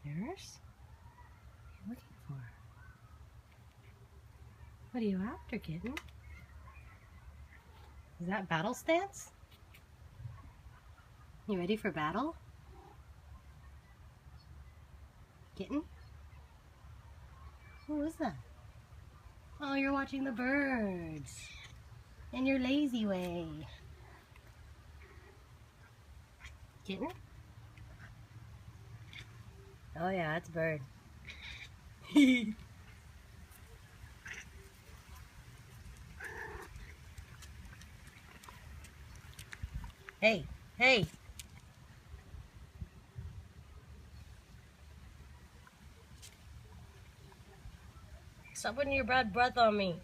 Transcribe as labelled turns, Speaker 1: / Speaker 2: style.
Speaker 1: Eris? What are you looking for? What are you after, kitten? Is that battle stance? You ready for battle? Kitten? Who is that? Oh, you're watching the birds. In your lazy way. Kitten? Oh yeah, it's a bird. Hey, hey. Stop putting your bad breath on me.